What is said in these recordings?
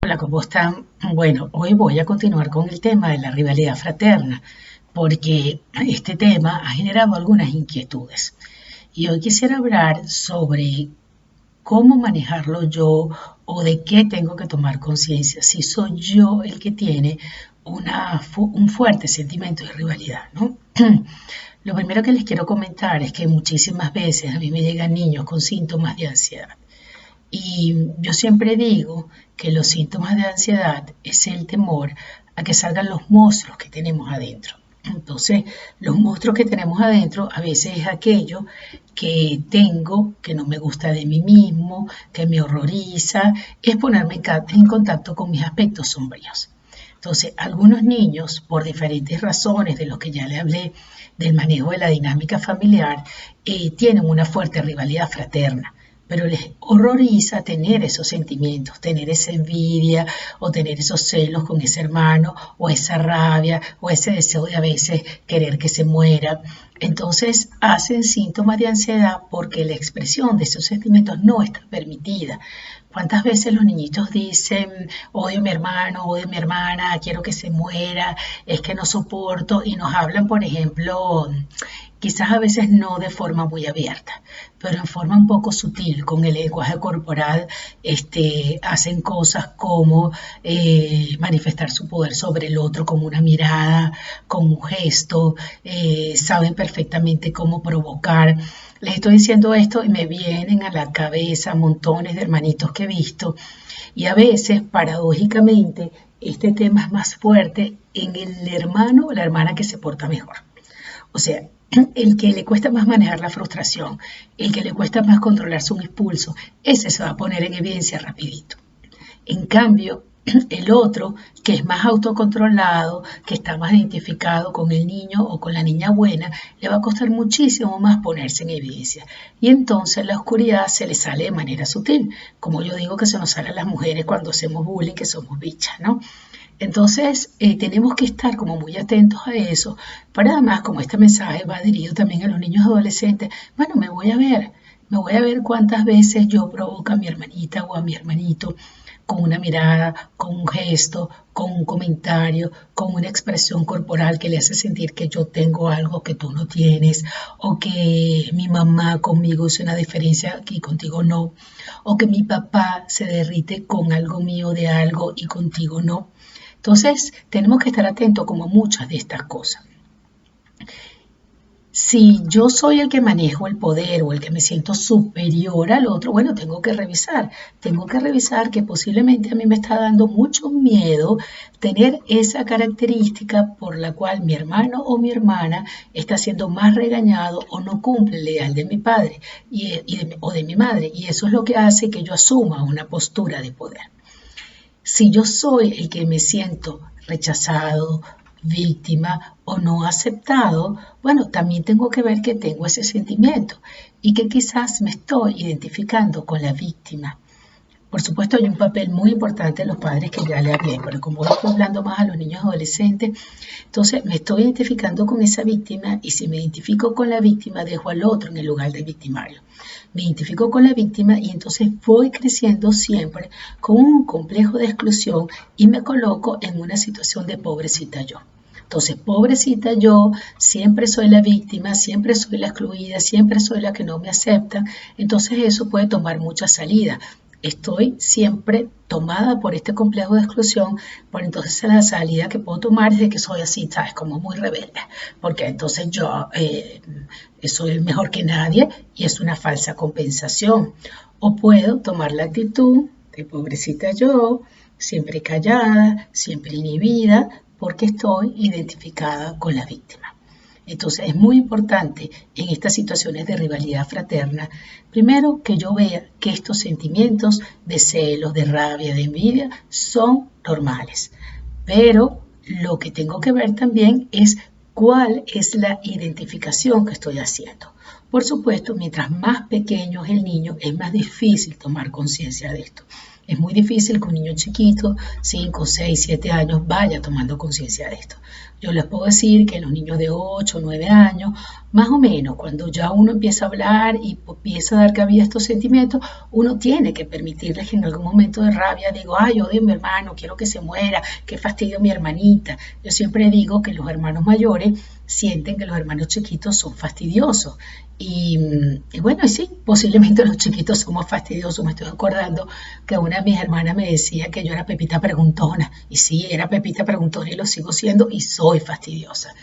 Hola, ¿cómo están? Bueno, hoy voy a continuar con el tema de la rivalidad fraterna, porque este tema ha generado algunas inquietudes. Y hoy quisiera hablar sobre cómo manejarlo yo o de qué tengo que tomar conciencia, si soy yo el que tiene un fuerte sentimiento de rivalidad, ¿no? Lo primero que les quiero comentar es que muchísimas veces a mí me llegan niños con síntomas de ansiedad. Y yo siempre digo que los síntomas de ansiedad es el temor a que salgan los monstruos que tenemos adentro. Entonces, los monstruos que tenemos adentro a veces es aquello que tengo, que no me gusta de mí mismo, que me horroriza, es ponerme en contacto con mis aspectos sombríos. Entonces, algunos niños, por diferentes razones de lo que ya le hablé, del manejo de la dinámica familiar, tienen una fuerte rivalidad fraterna, pero les horroriza tener esos sentimientos, tener esa envidia o tener esos celos con ese hermano o esa rabia o ese deseo de a veces querer que se muera. Entonces hacen síntomas de ansiedad porque la expresión de esos sentimientos no está permitida. ¿Cuántas veces los niñitos dicen, odio a mi hermano, odio a mi hermana, quiero que se muera, es que no soporto? Y nos hablan, por ejemplo, quizás a veces no de forma muy abierta, pero en forma un poco sutil, con el lenguaje corporal, hacen cosas como manifestar su poder sobre el otro con una mirada, con un gesto, saben perfectamente cómo provocar. Les estoy diciendo esto y me vienen a la cabeza montones de hermanitos que he visto y a veces, paradójicamente, este tema es más fuerte en el hermano o la hermana que se porta mejor. O sea, el que le cuesta más manejar la frustración, el que le cuesta más controlar su impulso, ese se va a poner en evidencia rapidito. En cambio, el otro, que es más autocontrolado, que está más identificado con el niño o con la niña buena, le va a costar muchísimo más ponerse en evidencia. Y entonces la oscuridad se le sale de manera sutil, como yo digo que se nos sale a las mujeres cuando hacemos bullying, que somos bichas, ¿no? Entonces, tenemos que estar como muy atentos a eso, pero además, como este mensaje va dirigido también a los niños adolescentes, bueno, me voy a ver cuántas veces yo provoco a mi hermanita o a mi hermanito con una mirada, con un gesto, con un comentario, con una expresión corporal que le hace sentir que yo tengo algo que tú no tienes, o que mi mamá conmigo es una diferencia y contigo no, o que mi papá se derrite con algo mío de algo y contigo no. Entonces, tenemos que estar atentos como a muchas de estas cosas. Si yo soy el que manejo el poder o el que me siento superior al otro, bueno, tengo que revisar que posiblemente a mí me está dando mucho miedo tener esa característica por la cual mi hermano o mi hermana está siendo más regañado o no cumple el ideal de mi padre o de mi madre. Y eso es lo que hace que yo asuma una postura de poder. Si yo soy el que me siento rechazado, víctima o no aceptado, bueno, también tengo que ver que tengo ese sentimiento y que quizás me estoy identificando con la víctima. Por supuesto, hay un papel muy importante de los padres que ya le hablé, pero como estoy hablando más a los niños adolescentes, entonces me estoy identificando con esa víctima y si me identifico con la víctima, dejo al otro en el lugar del victimario. Me identifico con la víctima y entonces voy creciendo siempre con un complejo de exclusión y me coloco en una situación de pobrecita yo. Entonces, pobrecita yo, siempre soy la víctima, siempre soy la excluida, siempre soy la que no me aceptan. Entonces eso puede tomar mucha salida. Estoy siempre tomada por este complejo de exclusión, por entonces la salida que puedo tomar es de que soy así, ¿sabes? Como muy rebelde, porque entonces yo soy mejor que nadie y es una falsa compensación. O puedo tomar la actitud de pobrecita yo, siempre callada, siempre inhibida, porque estoy identificada con la víctima. Entonces es muy importante en estas situaciones de rivalidad fraterna, primero que yo vea que estos sentimientos de celos, de rabia, de envidia son normales. Pero lo que tengo que ver también es cuál es la identificación que estoy haciendo. Por supuesto, mientras más pequeño es el niño, es más difícil tomar conciencia de esto. Es muy difícil que un niño chiquito, 5, 6, 7 años, vaya tomando conciencia de esto. Yo les puedo decir que los niños de 8, 9 años, más o menos, cuando ya uno empieza a hablar y empieza a dar cabida a estos sentimientos, uno tiene que permitirles que en algún momento de rabia digo, ay, odio a mi hermano, quiero que se muera, qué fastidio mi hermanita. Yo siempre digo que los hermanos mayores sienten que los hermanos chiquitos son fastidiosos. Y bueno, y sí, posiblemente los chiquitos somos fastidiosos. Me estoy acordando que una de mis hermanas me decía que yo era Pepita Preguntona. Y sí, era Pepita Preguntona y lo sigo siendo y soy fastidiosa.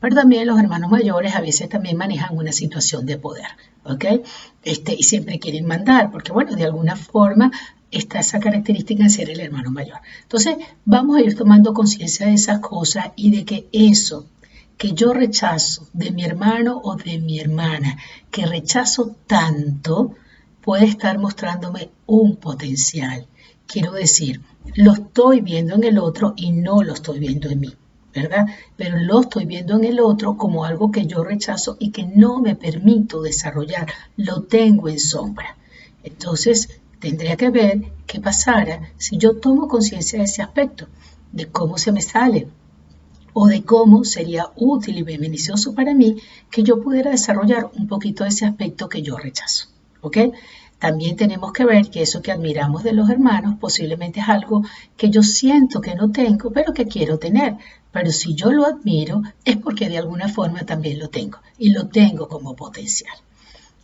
Pero también los hermanos mayores a veces también manejan una situación de poder, ¿ok? Y siempre quieren mandar, porque bueno, de alguna forma está esa característica en ser el hermano mayor. Entonces, vamos a ir tomando conciencia de esas cosas y de que eso que yo rechazo de mi hermano o de mi hermana, que rechazo tanto, puede estar mostrándome un potencial. Quiero decir, lo estoy viendo en el otro y no lo estoy viendo en mí, ¿verdad? Pero lo estoy viendo en el otro como algo que yo rechazo y que no me permito desarrollar, lo tengo en sombra. Entonces, tendría que ver qué pasara si yo tomo conciencia de ese aspecto, de cómo se me sale, o de cómo sería útil y beneficioso para mí que yo pudiera desarrollar un poquito de ese aspecto que yo rechazo, ¿ok? También tenemos que ver que eso que admiramos de los hermanos posiblemente es algo que yo siento que no tengo, pero que quiero tener. Pero si yo lo admiro es porque de alguna forma también lo tengo y lo tengo como potencial.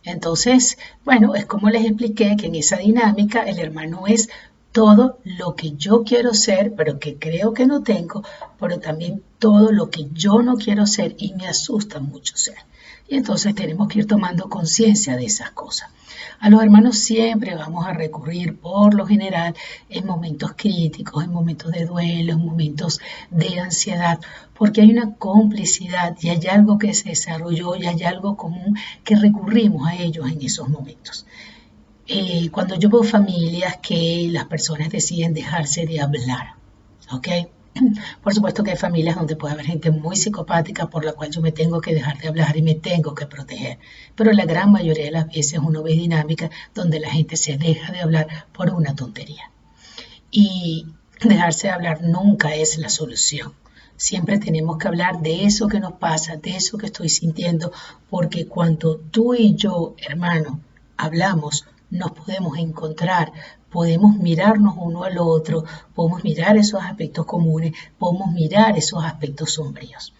Entonces, bueno, es como les expliqué que en esa dinámica el hermano es todo lo que yo quiero ser, pero que creo que no tengo, pero también todo lo que yo no quiero ser y me asusta mucho ser. Y entonces tenemos que ir tomando conciencia de esas cosas. A los hermanos siempre vamos a recurrir, por lo general, en momentos críticos, en momentos de duelo, en momentos de ansiedad, porque hay una complicidad y hay algo que se desarrolló y hay algo común que recurrimos a ellos en esos momentos. Cuando yo veo familias que las personas deciden dejarse de hablar, ¿ok? Por supuesto que hay familias donde puede haber gente muy psicopática por la cual yo me tengo que dejar de hablar y me tengo que proteger. Pero la gran mayoría de las veces uno ve dinámicas donde la gente se deja de hablar por una tontería. Y dejarse de hablar nunca es la solución. Siempre tenemos que hablar de eso que nos pasa, de eso que estoy sintiendo, porque cuando tú y yo, hermano, hablamos, nos podemos encontrar, podemos mirarnos uno al otro, podemos mirar esos aspectos comunes, podemos mirar esos aspectos sombríos.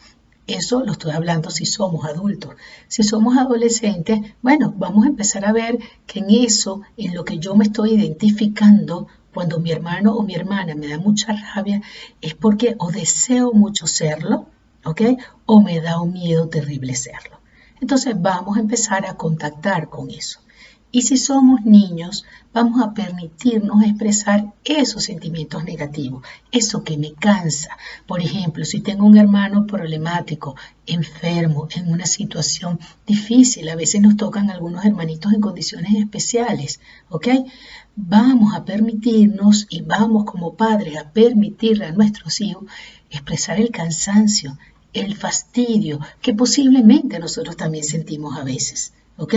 Eso lo estoy hablando si somos adultos. Si somos adolescentes, bueno, vamos a empezar a ver que en eso, en lo que yo me estoy identificando, cuando mi hermano o mi hermana me da mucha rabia, es porque o deseo mucho serlo, ¿ok? O me da un miedo terrible serlo. Entonces vamos a empezar a contactar con eso. Y si somos niños, vamos a permitirnos expresar esos sentimientos negativos, eso que me cansa. Por ejemplo, si tengo un hermano problemático, enfermo, en una situación difícil, a veces nos tocan algunos hermanitos en condiciones especiales, ¿ok? Vamos a permitirnos y vamos como padres a permitirle a nuestros hijos expresar el cansancio, el fastidio que posiblemente nosotros también sentimos a veces. ¿Ok?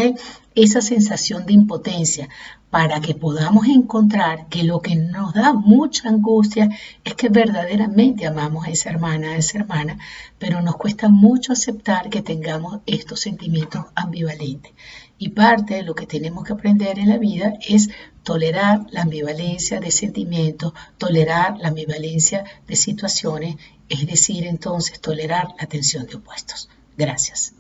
Esa sensación de impotencia para que podamos encontrar que lo que nos da mucha angustia es que verdaderamente amamos a esa hermana, pero nos cuesta mucho aceptar que tengamos estos sentimientos ambivalentes. Y parte de lo que tenemos que aprender en la vida es tolerar la ambivalencia de sentimientos, tolerar la ambivalencia de situaciones, es decir, entonces tolerar la tensión de opuestos. Gracias.